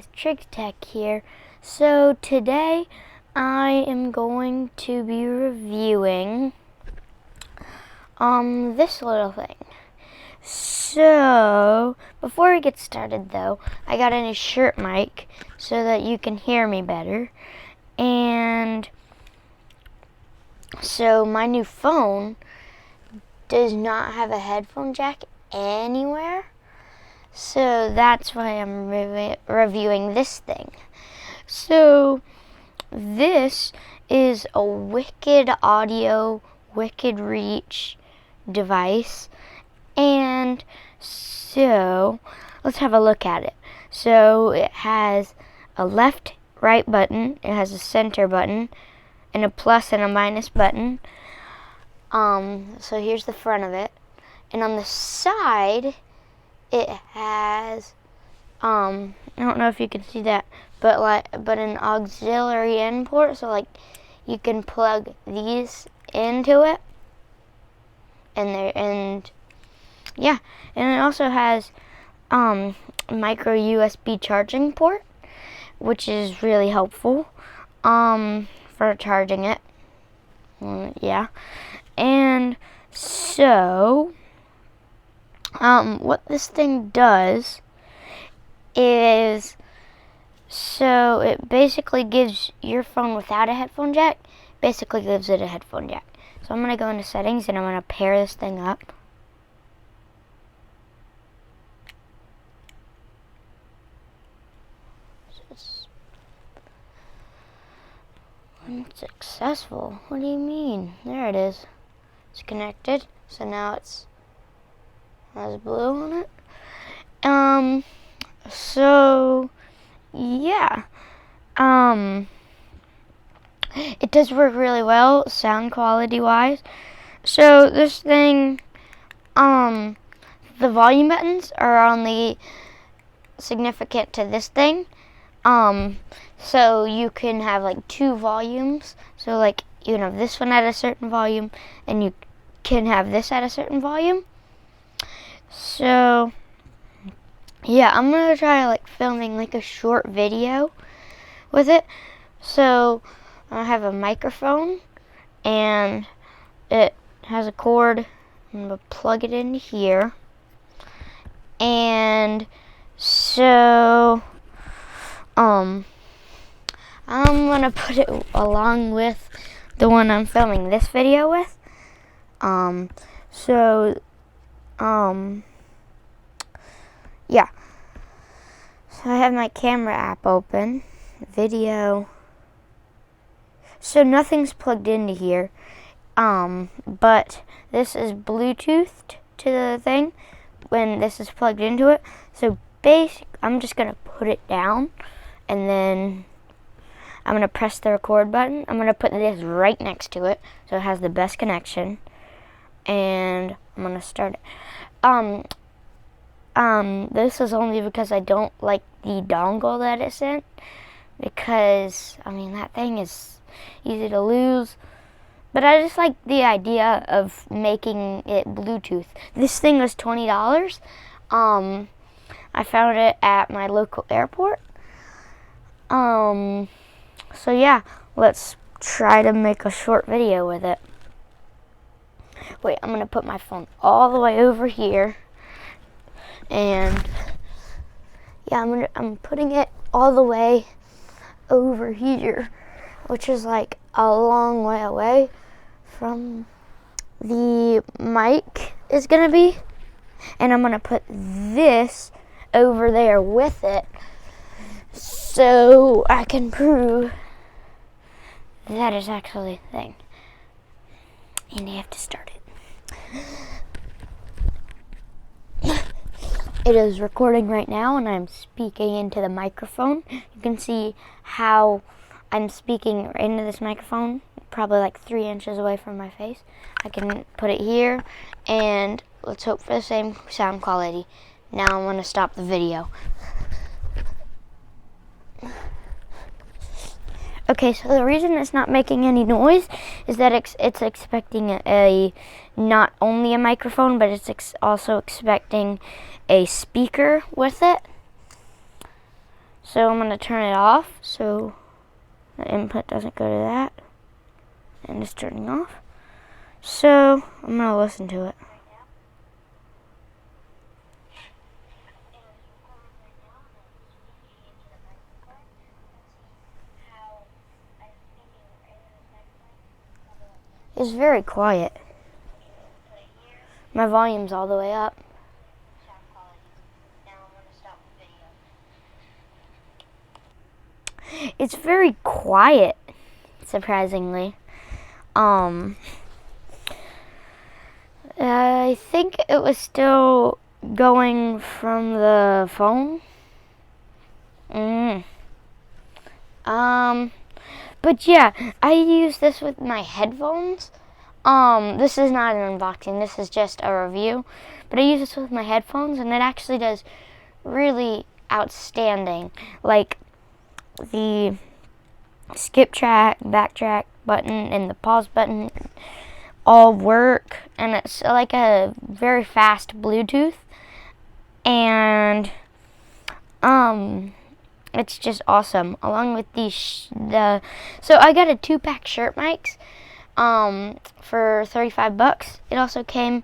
guys, Trick Tech here. So today I am going to be reviewing this little thing. So before we get started though, I got a new shirt mic so that you can hear me better. And so my new phone does not have a headphone jack anywhere. So that's why I'm reviewing this thing. So this is a wicked audio, wicked reach device. And so let's have a look at it. So it has a left, right button. It has a center button and a plus and a minus button. So here's the front of it. And on the side, it has, I don't know if you can see that, but an auxiliary in port, so like you can plug these into it, and it also has micro USB charging port, which is really helpful for charging it. And so what this thing does is, so it basically gives your phone without a headphone jack, basically gives it a headphone jack. So I'm going to go into settings and I'm going to pair this thing up. Unsuccessful? What do you mean? There it is. It's connected. So now it has blue on it. So yeah. It does work really well, sound quality wise. So this thing, the volume buttons are only significant to this thing. So you can have like two volumes. So like you can have this one at a certain volume and you can have this at a certain volume. So yeah, I'm gonna try like filming like a short video with it. So I have a microphone and it has a cord. I'm gonna plug it in here. And so I'm gonna put it along with the one I'm filming this video with. Yeah. So I have my camera app open, video. So nothing's plugged into here. But this is Bluetoothed to the thing when this is plugged into it. So I'm just gonna put it down and then I'm gonna press the record button. I'm gonna put this right next to it so it has the best connection. And I'm gonna start it. This is only because I don't like the dongle that it sent, because I mean that thing is easy to lose. But I just like the idea of making it Bluetooth. This thing was $20. I found it at my local airport. So yeah, let's try to make a short video with it. Wait, I'm gonna put my phone all the way over here, and yeah, I'm putting it all the way over here, which is like a long way away from the mic is gonna be, and I'm gonna put this over there with it so I can prove that is actually a thing. And you have to start it. It is recording right now and I'm speaking into the microphone. You can see how I'm speaking into this microphone, probably like 3 inches away from my face. I can put it here and let's hope for the same sound quality. Now I'm going to stop the video. Okay, so the reason it's not making any noise is that it's expecting not only a microphone, but it's also expecting a speaker with it. So I'm going to turn it off so the input doesn't go to that. And it's turning off. So I'm going to listen to it. It's very quiet. My volume's all the way up. It's very quiet, surprisingly. I think it was still going from the phone. But yeah, I use this with my headphones. This is not an unboxing, this is just a review. But I use this with my headphones, and it actually does really outstanding. Like, the skip track, backtrack button, and the pause button all work. And it's like a very fast Bluetooth. And, it's just awesome. Along with these, so I got a 2-pack shirt mics, for $35. It also came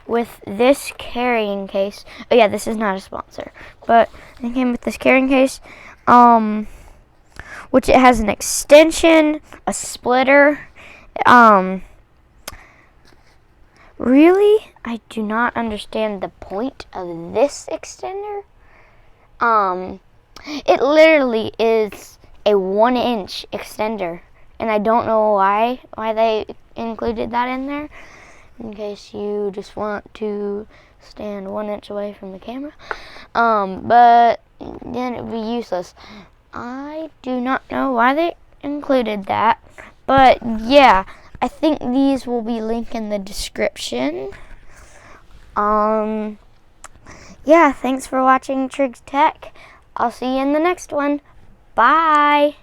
with this carrying case. Oh yeah, this is not a sponsor, but it came with this carrying case, which it has an extension, a splitter. Really, I do not understand the point of this extender. It literally is a 1-inch extender, and I don't know why they included that in there, in case you just want to stand 1 inch away from the camera. But then it would be useless. I do not know why they included that, but yeah, I think these will be linked in the description. Yeah, thanks for watching Triggs Tech. I'll see you in the next one. Bye.